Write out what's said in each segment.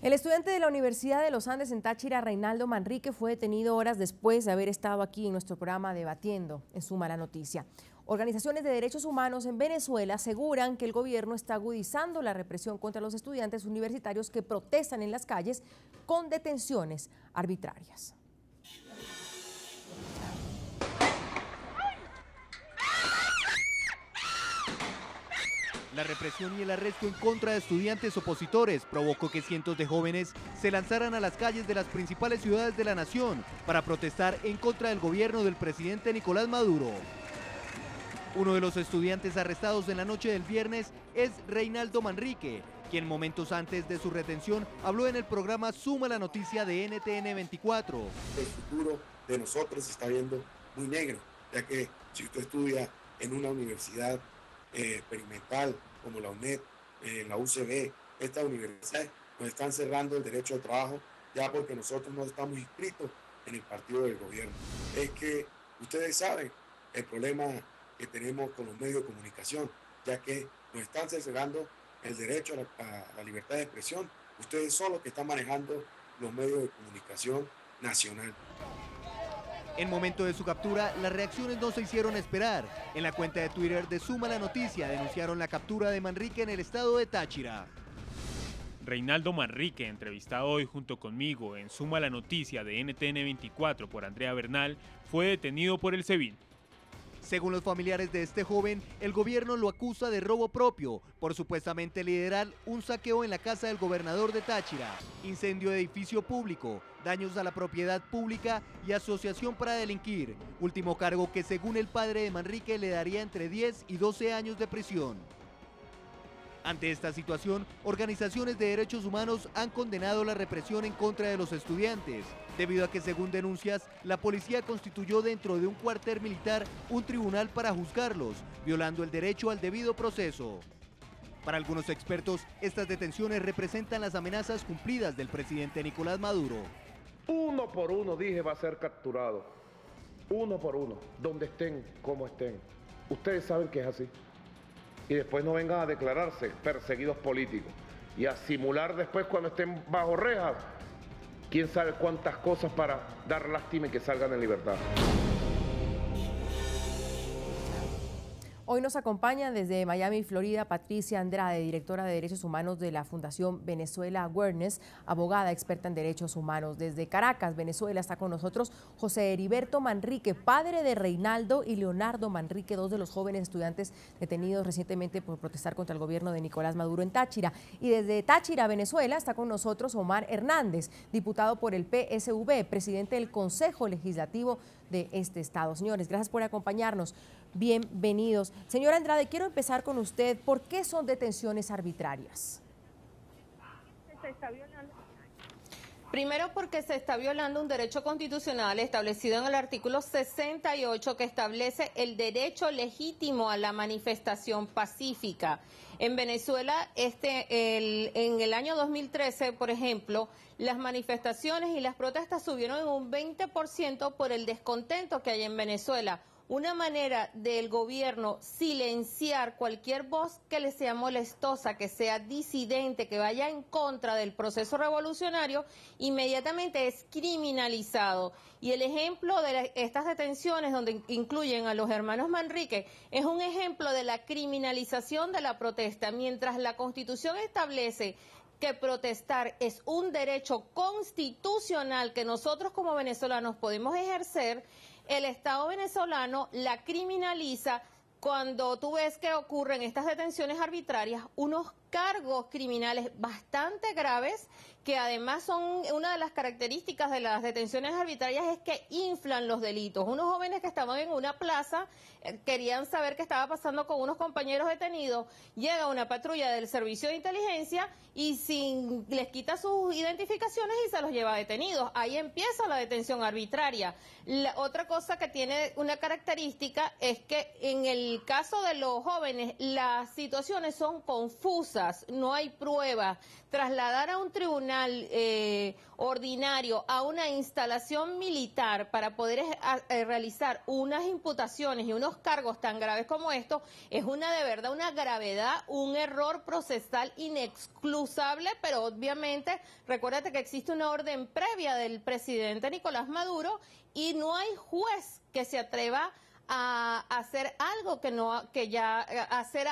El estudiante de la Universidad de los Andes en Táchira, Reinaldo Manrique, fue detenido horas después de haber estado aquí en nuestro programa debatiendo en Suma la Noticia. Organizaciones de derechos humanos en Venezuela aseguran que el gobierno está agudizando la represión contra los estudiantes universitarios que protestan en las calles con detenciones arbitrarias. La represión y el arresto en contra de estudiantes opositores provocó que cientos de jóvenes se lanzaran a las calles de las principales ciudades de la nación para protestar en contra del gobierno del presidente Nicolás Maduro. Uno de los estudiantes arrestados en la noche del viernes es Reinaldo Manrique, quien momentos antes de su retención habló en el programa Suma la Noticia de NTN 24. El futuro de nosotros se está viendo muy negro, ya que si usted estudia en una universidad experimental como la UNED, la UCB, estas universidades nos están cerrando el derecho al trabajo ya porque nosotros no estamos inscritos en el partido del gobierno. Es que ustedes saben el problema que tenemos con los medios de comunicación, ya que nos están cerrando el derecho a la libertad de expresión. Ustedes son los que están manejando los medios de comunicación nacional. En momento de su captura, las reacciones no se hicieron esperar. En la cuenta de Twitter de Suma la Noticia denunciaron la captura de Manrique en el estado de Táchira. Reinaldo Manrique, entrevistado hoy junto conmigo en Suma la Noticia de NTN 24 por Andrea Bernal, fue detenido por el SEBIN. Según los familiares de este joven, el gobierno lo acusa de robo propio por supuestamente liderar un saqueo en la casa del gobernador de Táchira, incendio de edificio público, daños a la propiedad pública y asociación para delinquir, último cargo que según el padre de Manrique le daría entre 10 y 12 años de prisión. Ante esta situación, organizaciones de derechos humanos han condenado la represión en contra de los estudiantes, debido a que, según denuncias, la policía constituyó dentro de un cuartel militar un tribunal para juzgarlos, violando el derecho al debido proceso. Para algunos expertos, estas detenciones representan las amenazas cumplidas del presidente Nicolás Maduro. Uno por uno, dije, va a ser capturado. Uno por uno, donde estén, como estén. Ustedes saben que es así. Y después no vengan a declararse perseguidos políticos y a simular después cuando estén bajo rejas, quién sabe cuántas cosas para dar lástima y que salgan en libertad. Hoy nos acompaña desde Miami, Florida, Patricia Andrade, directora de Derechos Humanos de la Fundación Venezuela Awareness, abogada experta en derechos humanos. Desde Caracas, Venezuela, está con nosotros José Heriberto Manrique, padre de Reinaldo y Leonardo Manrique, dos de los jóvenes estudiantes detenidos recientemente por protestar contra el gobierno de Nicolás Maduro en Táchira. Y desde Táchira, Venezuela, está con nosotros Omar Hernández, diputado por el PSV, presidente del Consejo Legislativo de este estado. Señores, gracias por acompañarnos. Bienvenidos. Señora Andrade, quiero empezar con usted. ¿Por qué son detenciones arbitrarias? Primero, porque se está violando un derecho constitucional establecido en el artículo 68 que establece el derecho legítimo a la manifestación pacífica. En Venezuela, en el año 2013, por ejemplo, las manifestaciones y las protestas subieron en un 20% por el descontento que hay en Venezuela. Una manera del gobierno silenciar cualquier voz que le sea molestosa, que sea disidente, que vaya en contra del proceso revolucionario, inmediatamente es criminalizado. Y el ejemplo de estas detenciones, donde incluyen a los hermanos Manrique, es un ejemplo de la criminalización de la protesta. Mientras la Constitución establece que protestar es un derecho constitucional que nosotros como venezolanos podemos ejercer, el Estado venezolano la criminaliza cuando tú ves que ocurren estas detenciones arbitrarias, unos cargos criminales bastante graves, que además son una de las características de las detenciones arbitrarias, es que inflan los delitos. Unos jóvenes que estaban en una plaza querían saber qué estaba pasando con unos compañeros detenidos, llega una patrulla del servicio de inteligencia y les quita sus identificaciones y se los lleva detenidos. Ahí empieza la detención arbitraria. La otra cosa que tiene una característica es que en el caso de los jóvenes las situaciones son confusas. excusas, no hay pruebas. Trasladar a un tribunal ordinario a una instalación militar para poder realizar unas imputaciones y unos cargos tan graves como estos es de verdad una gravedad, un error procesal inexcusable, pero obviamente recuérdate que existe una orden previa del presidente Nicolás Maduro y no hay juez que se atreva a hacer algo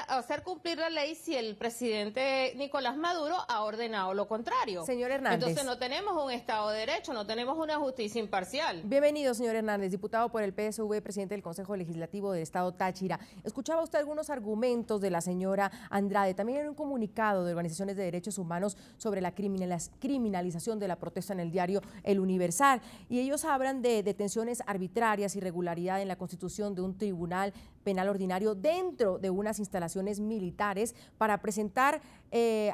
hacer cumplir la ley si el presidente Nicolás Maduro ha ordenado lo contrario. Señor Hernández. Entonces no tenemos un Estado de Derecho, no tenemos una justicia imparcial. Bienvenido, señor Hernández, diputado por el PSV, presidente del Consejo Legislativo del Estado Táchira. Escuchaba usted algunos argumentos de la señora Andrade, también en un comunicado de organizaciones de derechos humanos sobre la criminalización de la protesta en el diario El Universal, y ellos hablan de detenciones arbitrarias, irregularidad en la constitución de un tribunal penal ordinario dentro de unas instalaciones militares para presentar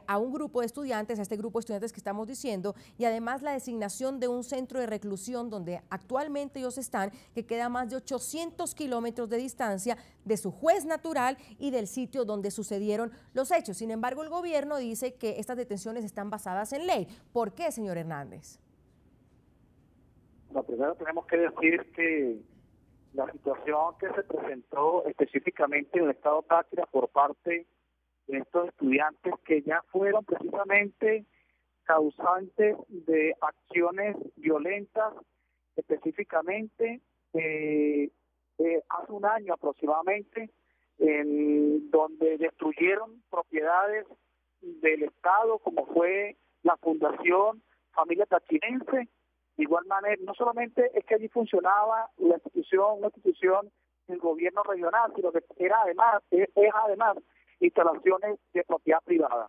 a un grupo de estudiantes, a este grupo de estudiantes que estamos diciendo, y además la designación de un centro de reclusión donde actualmente ellos están, que queda a más de 800 kilómetros de distancia de su juez natural y del sitio donde sucedieron los hechos. Sin embargo, el gobierno dice que estas detenciones están basadas en ley. ¿Por qué, señor Hernández? Lo primero tenemos que decir que la situación que se presentó específicamente en el Estado Táchira por parte de estos estudiantes que ya fueron precisamente causantes de acciones violentas, específicamente hace un año aproximadamente, donde destruyeron propiedades del Estado, como fue la Fundación Familia Tachirense. De igual manera, no solamente es que allí funcionaba una institución del gobierno regional, sino que es además instalaciones de propiedad privada.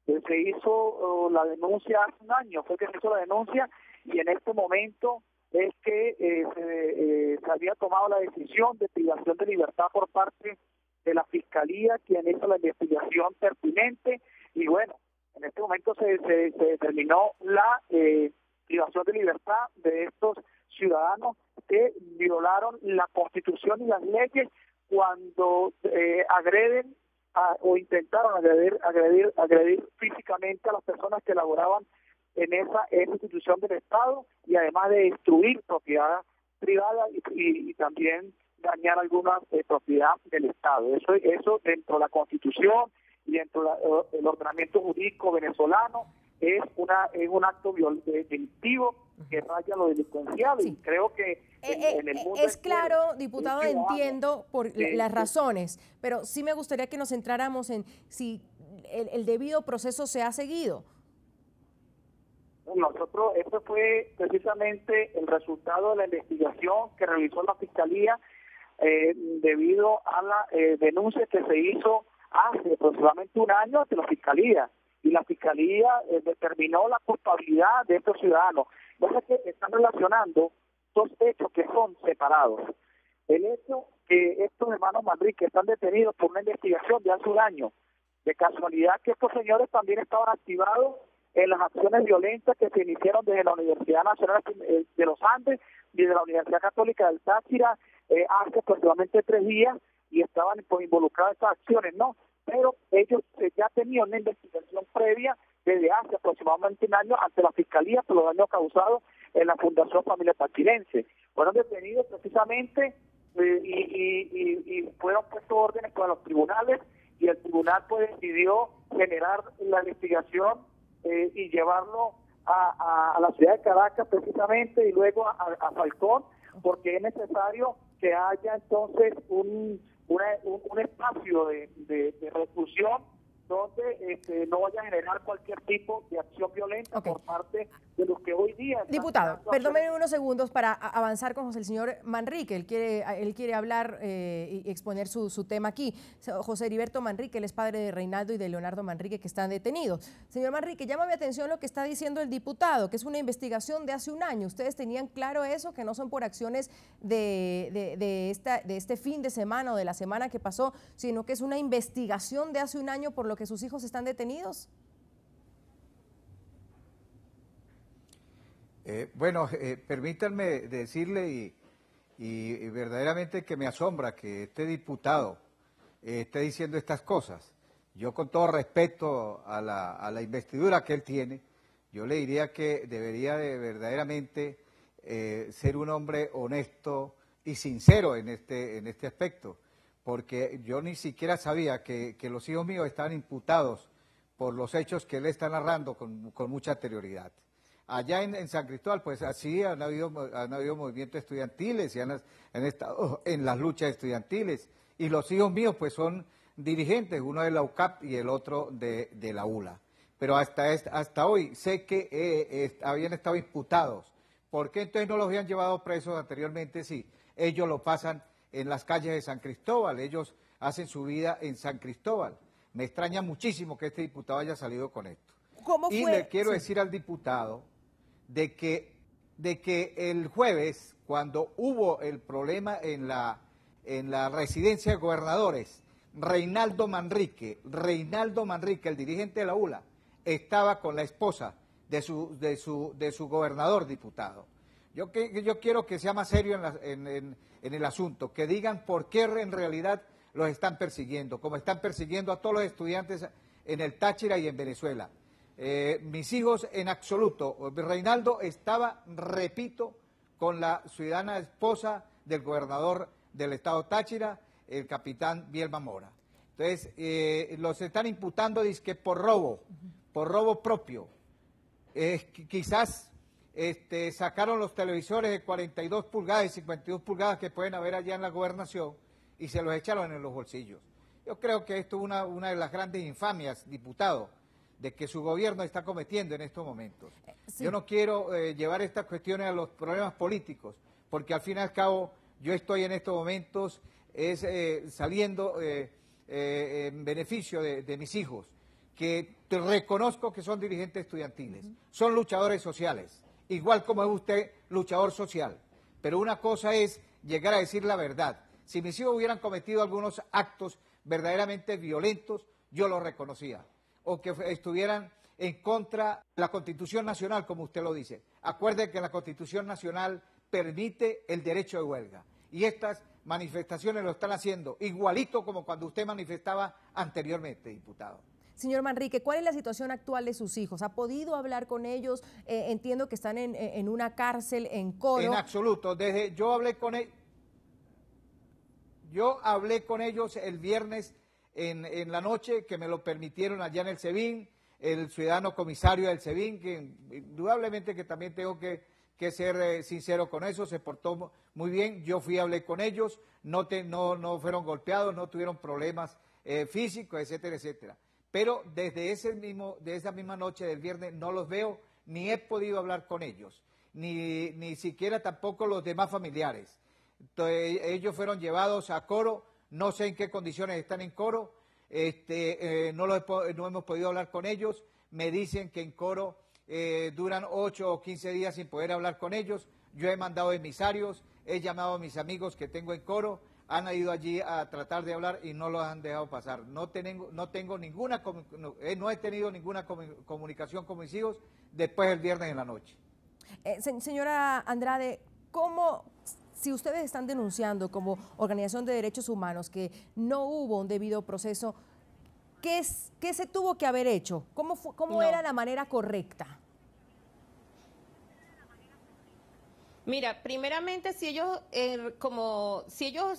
Se hizo la denuncia hace un año, fue que se hizo la denuncia, y en este momento es que se había tomado la decisión de privación de libertad por parte de la Fiscalía, quien hizo la investigación pertinente, y bueno, en este momento se determinó la privación de libertad de estos ciudadanos que violaron la Constitución y las leyes cuando agreden o intentaron agredir físicamente a las personas que laboraban en esa institución del Estado, y además de destruir propiedad privada y también dañar alguna propiedad del Estado. Eso dentro de la Constitución y dentro del ordenamiento jurídico venezolano es un acto delictivo que raya lo delincuencial, sí. Y creo que en el mundo es claro, diputado, entiendo por las razones, pero sí me gustaría que nos centráramos en si el debido proceso se ha seguido. Esto fue precisamente el resultado de la investigación que realizó la Fiscalía debido a la denuncia que se hizo hace aproximadamente un año ante la Fiscalía. Y la Fiscalía determinó la culpabilidad de estos ciudadanos. Pasa que están relacionando dos hechos que son separados. El hecho que estos hermanos Manrique están detenidos por una investigación de hace un año. De casualidad que estos señores también estaban activados en las acciones violentas que se iniciaron desde la Universidad Nacional de los Andes y desde la Universidad Católica del Táchira hace aproximadamente 3 días, y estaban involucrados en estas acciones, ¿no? Pero ellos ya tenían una investigación previa desde hace aproximadamente un año ante la Fiscalía por los daños causados en la Fundación Familia Tachirense. Fueron detenidos precisamente y fueron puestos órdenes para los tribunales, y el tribunal pues decidió generar la investigación y llevarlo a la ciudad de Caracas precisamente, y luego a Falcón, porque es necesario que haya entonces un espacio de reclusión donde no vaya a generar cualquier tipo de acción violenta por parte de los que hoy día... Diputado, perdóneme unos segundos para avanzar con el señor Manrique. Él quiere hablar y exponer su tema aquí. José Heriberto Manrique, él es padre de Reinaldo y de Leonardo Manrique, que están detenidos. Señor Manrique, llama mi atención lo que está diciendo el diputado, que es una investigación de hace un año. ¿Ustedes tenían claro eso, que no son por acciones de este fin de semana o de la semana que pasó, sino que es una investigación de hace un año por lo que sus hijos están detenidos? Permítanme decirle y verdaderamente que me asombra que este diputado esté diciendo estas cosas. Yo con todo respeto a la investidura que él tiene, yo le diría que debería de verdaderamente ser un hombre honesto y sincero en este aspecto, porque yo ni siquiera sabía que los hijos míos estaban imputados por los hechos que él está narrando con mucha anterioridad. Allá en San Cristóbal, pues así han habido movimientos estudiantiles y han estado en las luchas estudiantiles, y los hijos míos pues son dirigentes, uno de la UCAP y el otro de la ULA. Pero hasta hoy sé que habían estado imputados. ¿Por qué entonces no los habían llevado presos anteriormente? Sí, ellos lo pasan en las calles de San Cristóbal, ellos hacen su vida en San Cristóbal. Me extraña muchísimo que este diputado haya salido con esto. ¿Cómo fue? Y le quiero decir al diputado de que el jueves, cuando hubo el problema en la residencia de gobernadores, Reinaldo Manrique, el dirigente de la ULA, estaba con la esposa de su gobernador, diputado. Yo quiero que sea más serio en el asunto, que digan por qué en realidad los están persiguiendo, como están persiguiendo a todos los estudiantes en el Táchira y en Venezuela. Mis hijos en absoluto. Reinaldo estaba, repito, con la ciudadana esposa del gobernador del estado Táchira, el capitán Bielma Mora. Entonces, los están imputando dizque por robo propio. Quizás sacaron los televisores de 42 pulgadas y 52 pulgadas que pueden haber allá en la gobernación y se los echaron en los bolsillos. Yo creo que esto es una de las grandes infamias, diputado, de que su gobierno está cometiendo en estos momentos. Sí. Yo no quiero llevar estas cuestiones a los problemas políticos, porque al fin y al cabo yo estoy en estos momentos saliendo en beneficio de mis hijos, que te reconozco que son dirigentes estudiantiles, son luchadores sociales, igual como es usted luchador social, pero una cosa es llegar a decir la verdad. Si mis hijos hubieran cometido algunos actos verdaderamente violentos, yo los reconocía, o que estuvieran en contra de la Constitución Nacional, como usted lo dice. Acuerde que la Constitución Nacional permite el derecho de huelga, y estas manifestaciones lo están haciendo igualito como cuando usted manifestaba anteriormente, diputado. Señor Manrique, ¿cuál es la situación actual de sus hijos? ¿Ha podido hablar con ellos? Entiendo que están en una cárcel en Coro. En absoluto. Yo hablé con ellos el viernes en la noche, que me lo permitieron allá en el SEBIN, el ciudadano comisario del SEBIN, que indudablemente que también tengo que ser sincero con eso, se portó muy bien. Yo fui, hablé con ellos, no fueron golpeados, no tuvieron problemas físicos, etcétera, etcétera. Pero desde esa misma noche del viernes no los veo, ni he podido hablar con ellos, ni siquiera tampoco los demás familiares. Entonces, ellos fueron llevados a Coro, no sé en qué condiciones están en Coro, no hemos podido hablar con ellos. Me dicen que en Coro duran 8 o 15 días sin poder hablar con ellos. Yo he mandado emisarios, he llamado a mis amigos que tengo en Coro, han ido allí a tratar de hablar y no los han dejado pasar. No he tenido ninguna comunicación con mis hijos después del viernes en la noche. Señora Andrade, si ustedes están denunciando como organización de derechos humanos que no hubo un debido proceso, ¿qué se tuvo que haber hecho? ¿Cómo era la manera correcta? Mira, primeramente, si ellos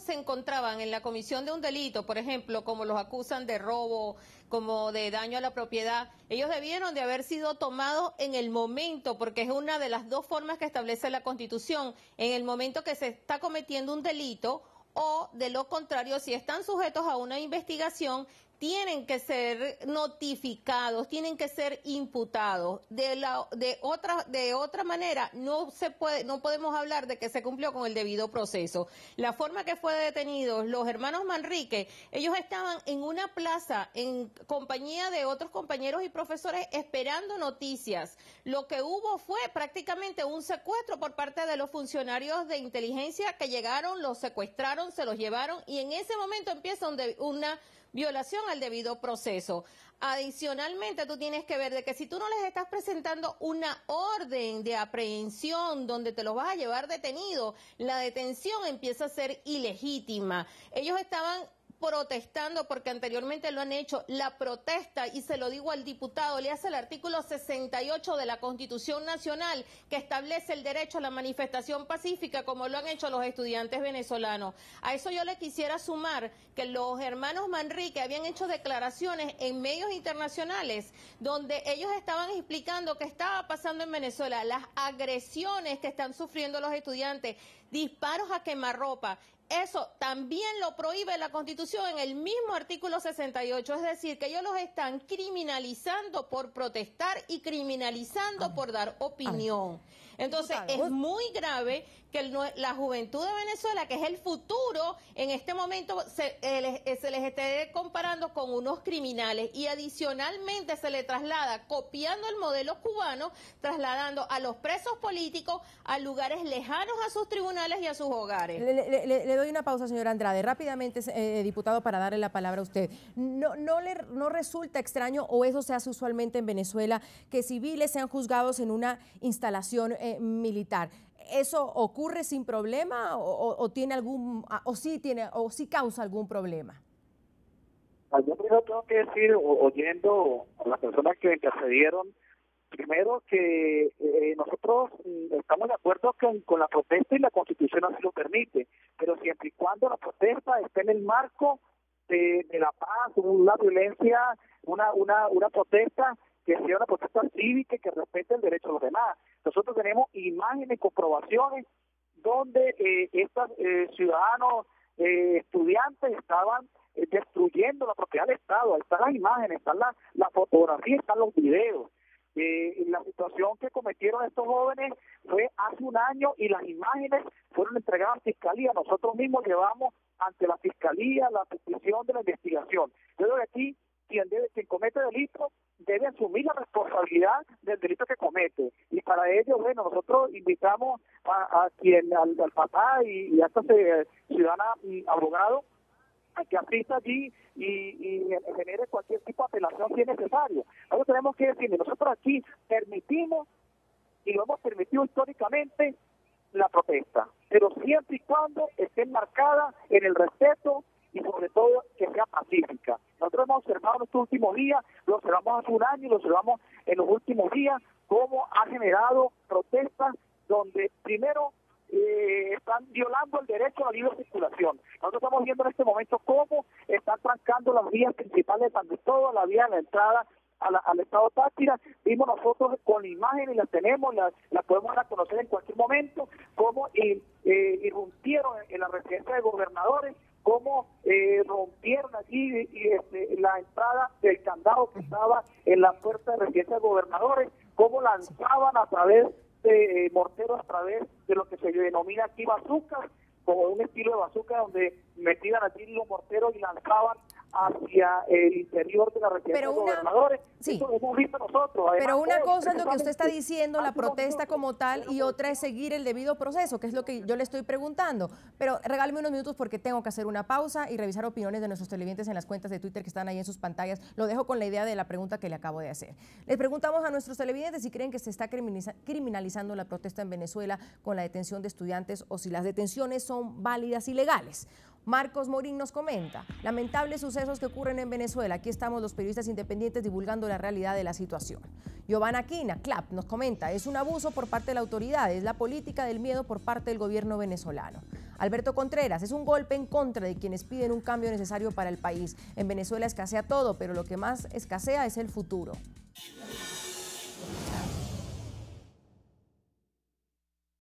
se encontraban en la comisión de un delito, por ejemplo, como los acusan de robo, como de daño a la propiedad, ellos debieron de haber sido tomados en el momento, porque es una de las dos formas que establece la Constitución, en el momento que se está cometiendo un delito, o de lo contrario, si están sujetos a una investigación, tienen que ser notificados, tienen que ser imputados. De otra manera, no podemos hablar de que se cumplió con el debido proceso. La forma que fue detenidos los hermanos Manrique, ellos estaban en una plaza en compañía de otros compañeros y profesores esperando noticias. Lo que hubo fue prácticamente un secuestro por parte de los funcionarios de inteligencia que llegaron, los secuestraron, se los llevaron, y en ese momento empieza una violación al debido proceso. Adicionalmente, tú tienes que ver de que si tú no les estás presentando una orden de aprehensión donde te los vas a llevar detenido, la detención empieza a ser ilegítima. Ellos estaban protestando, porque anteriormente lo han hecho, la protesta, y se lo digo al diputado, le hace el artículo 68 de la Constitución Nacional, que establece el derecho a la manifestación pacífica, como lo han hecho los estudiantes venezolanos. A eso yo le quisiera sumar que los hermanos Manrique habían hecho declaraciones en medios internacionales, donde ellos estaban explicando qué estaba pasando en Venezuela, las agresiones que están sufriendo los estudiantes, disparos a quemarropa. Eso también lo prohíbe la Constitución en el mismo artículo 68, es decir, que ellos los están criminalizando por protestar y criminalizando por dar opinión. Entonces, es muy grave que la juventud de Venezuela, que es el futuro, en este momento se les esté comparando con unos criminales, y adicionalmente se le traslada, copiando el modelo cubano, trasladando a los presos políticos a lugares lejanos a sus tribunales y a sus hogares. Le doy una pausa, señora Andrade. Rápidamente, diputado, para darle la palabra a usted. ¿No resulta extraño, o eso se hace usualmente en Venezuela, que civiles sean juzgados en una instalación militar? ¿Eso ocurre sin problema o tiene algún, o sí causa algún problema? Yo primero tengo que decir, oyendo a las personas que intercedieron, primero que nosotros estamos de acuerdo con la protesta, y la Constitución así lo permite, pero siempre y cuando la protesta esté en el marco de la paz, una violencia, una protesta que sea una protesta cívica y que respete el derecho de los demás. Nosotros tenemos imágenes y comprobaciones donde estos ciudadanos, estudiantes, estaban destruyendo la propiedad del Estado. Ahí están las imágenes, están las fotografías, están los videos. La situación que cometieron estos jóvenes fue hace un año, y las imágenes fueron entregadas a la Fiscalía. Nosotros mismos llevamos ante la Fiscalía la petición de la investigación. Yo creo que aquí quien comete delito debe asumir la responsabilidad del delito que comete, y para ello, bueno, nosotros invitamos al papá y a esta ciudadana y abogado a que asista allí y genere cualquier tipo de apelación si es necesario. Nosotros tenemos que decir, nosotros aquí permitimos, y lo hemos permitido históricamente, la protesta, pero siempre y cuando esté enmarcada en el respeto y sobre todo que sea pacífica. Nosotros hemos observado en estos últimos días, lo observamos hace un año y lo observamos en los últimos días, cómo ha generado protestas donde primero están violando el derecho a la libre circulación. Nosotros estamos viendo en este momento cómo están trancando las vías principales de San Cristóbal, la vía de la entrada al estado Táchira. Vimos nosotros con la imagen, y las tenemos, la podemos dar a conocer en cualquier momento, cómo irrumpieron en la residencia de gobernadores, cómo rompieron allí la entrada del candado que estaba en la puerta de residencia de gobernadores, cómo lanzaban a través de morteros, a través de lo que se denomina aquí bazucas, como un estilo de bazuca donde metían allí los morteros y lanzaban hacia el interior de la residencia de gobernadores. Sí. Eso lo hemos visto nosotros. Además, pero una cosa es lo que usted está diciendo, la protesta como tal, y otra es seguir el debido proceso, que es lo que yo le estoy preguntando. Pero regáleme unos minutos porque tengo que hacer una pausa y revisar opiniones de nuestros televidentes en las cuentas de Twitter que están ahí en sus pantallas. Lo dejo con la idea de la pregunta que le acabo de hacer. Les preguntamos a nuestros televidentes si creen que se está criminalizando la protesta en Venezuela con la detención de estudiantes, o si las detenciones son válidas y legales. Marcos Morín nos comenta: lamentables sucesos que ocurren en Venezuela. Aquí estamos los periodistas independientes divulgando la realidad de la situación. Giovanna Aquina, CLAP, nos comenta: es un abuso por parte de la autoridad, es la política del miedo por parte del gobierno venezolano. Alberto Contreras: es un golpe en contra de quienes piden un cambio necesario para el país. En Venezuela escasea todo, pero lo que más escasea es el futuro.